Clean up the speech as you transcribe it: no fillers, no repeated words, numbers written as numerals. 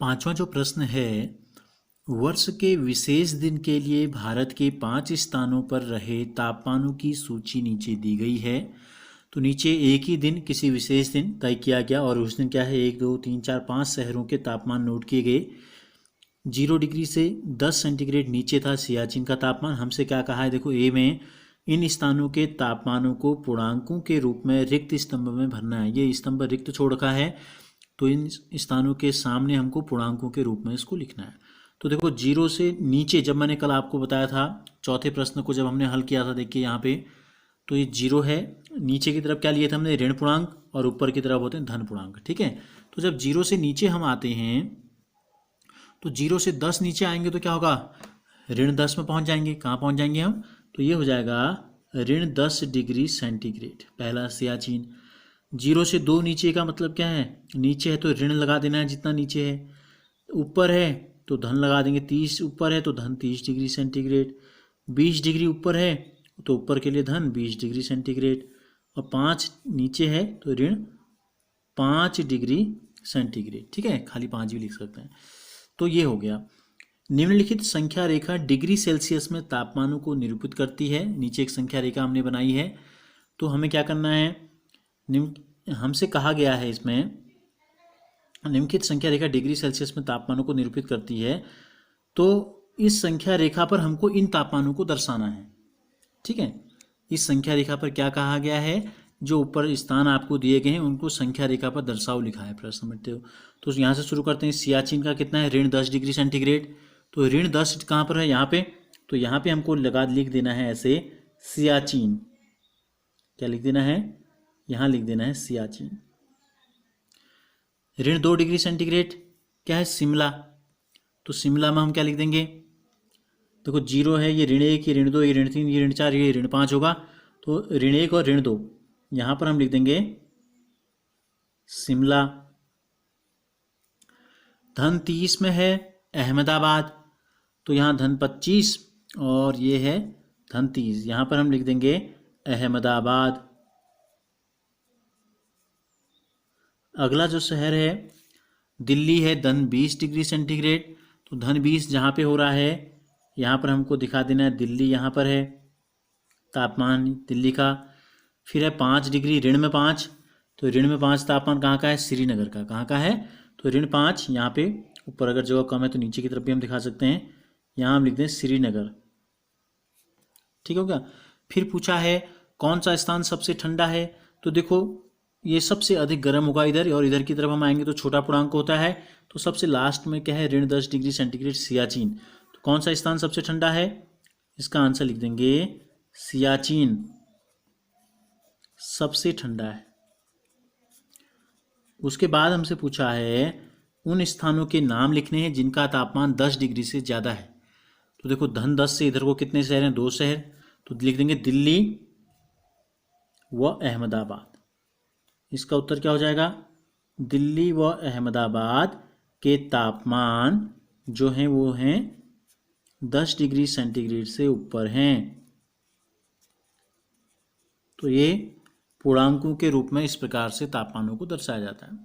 पांचवा जो प्रश्न है, वर्ष के विशेष दिन के लिए भारत के 5 स्थानों पर रहे तापमानों की सूची नीचे दी गई है। तो नीचे एक ही दिन किसी विशेष दिन तय किया गया और उस दिन क्या है, 1 2 3 4 5 शहरों के तापमान नोट किए गए। 0 डिग्री से 10 सेंटीग्रेड नीचे था सियाचिन का तापमान। हमसे क्या कहा है, देखो ए में इन स्थानों के तापमानों को पूर्णांकों के रूप में रिक्त स्तंभ में भरना है। ये स्तंभ रिक्त छोड़ रखा है, तो इन स्थानों के सामने हमको पूर्णांकों के रूप में इसको लिखना है। तो देखो 0 से नीचे, जब मैंने कल आपको बताया था चौथे प्रश्न को जब हमने हल किया था, देखिए यहाँ पे तो ये 0 है। नीचे की तरफ क्या लिए थे हमने, ऋण पूर्णांक, और ऊपर की तरफ होते हैं धन पूर्णांक। ठीक है, तो जब 0 से नीचे हम आते हैं तो 0 से 10 नीचे आएंगे तो क्या होगा, ऋण 10 में पहुंच जाएंगे। कहाँ पहुंच जाएंगे हम, तो ये हो जाएगा ऋण 10 डिग्री सेंटीग्रेड, पहला सियाचिन। 0 से 2 नीचे का मतलब क्या है, नीचे है तो ऋण लगा देना है जितना नीचे है, ऊपर है तो धन लगा देंगे। 30 ऊपर है तो धन 30 डिग्री सेंटीग्रेड, 20 डिग्री ऊपर है तो ऊपर के लिए धन 20 डिग्री सेंटीग्रेड, और 5 नीचे है तो ऋण 5 डिग्री सेंटीग्रेड। ठीक है, खाली 5 भी लिख सकते हैं। तो ये हो गया। निम्नलिखित संख्या रेखा डिग्री सेल्सियस में तापमानों को निरूपित करती है। नीचे एक संख्या रेखा हमने बनाई है, तो हमें क्या करना है, हमसे कहा गया है इसमें निम्नलिखित संख्या रेखा डिग्री सेल्सियस में तापमानों को निरूपित करती है, तो इस संख्या रेखा पर हमको इन तापमानों को दर्शाना है। ठीक है, इस संख्या रेखा पर क्या कहा गया है, जो ऊपर स्थान आपको दिए गए हैं उनको संख्या रेखा पर दर्शाओ लिखा है, प्रश्न समझते हो। तो यहाँ से शुरू करते हैं। सियाचिन का कितना है, ऋण 10 डिग्री सेंटीग्रेड। तो ऋण 10 कहाँ पर है, यहाँ पे, तो यहाँ पे हमको लिख देना है ऐसे सियाचिन। क्या लिख देना है, यहाँ लिख देना है सियाचिन। ऋण 2 डिग्री सेंटीग्रेड क्या है, शिमला। तो शिमला में हम क्या लिख देंगे, देखो 0 है, ये ऋण 1, ये ऋण 2, ये ऋण 3, ये ऋण 4, ये ऋण 5 होगा। तो ऋण 1 और ऋण 2 यहाँ पर हम लिख देंगे शिमला। धन 30 में है अहमदाबाद, तो यहाँ धन 25 और ये है धन 30, यहाँ पर हम लिख देंगे अहमदाबाद। अगला जो शहर है दिल्ली है, धन 20 डिग्री सेंटीग्रेड। तो धन 20 जहाँ पे हो रहा है यहाँ पर हमको दिखा देना है दिल्ली, यहाँ पर है तापमान दिल्ली का। फिर है 5 डिग्री, ऋण में 5, तो ऋण में 5 तापमान कहाँ का है, श्रीनगर का। कहाँ का है, तो ऋण 5 यहाँ पे ऊपर, अगर जगह कम है तो नीचे की तरफ भी हम दिखा सकते हैं, यहाँ हम लिखते हैं श्रीनगर। ठीक हो गया। फिर पूछा है कौन सा स्थान सबसे ठंडा है, तो देखो ये सबसे अधिक गर्म होगा इधर, और इधर की तरफ हम आएंगे तो छोटा पूर्णांक होता है। तो सबसे लास्ट में क्या है, ऋण 10 डिग्री सेंटीग्रेड सियाचिन। तो कौन सा स्थान सबसे ठंडा है, इसका आंसर लिख देंगे सियाचिन सबसे ठंडा है। उसके बाद हमसे पूछा है उन स्थानों के नाम लिखने हैं जिनका तापमान 10 डिग्री से ज़्यादा है। तो देखो धन 10 से इधर को कितने शहर हैं, 2 शहर, तो लिख देंगे दिल्ली व अहमदाबाद। इसका उत्तर क्या हो जाएगा, दिल्ली व अहमदाबाद के तापमान जो हैं वो हैं 10 डिग्री सेंटीग्रेड से ऊपर हैं। तो ये पूर्णांकों के रूप में इस प्रकार से तापमानों को दर्शाया जाता है।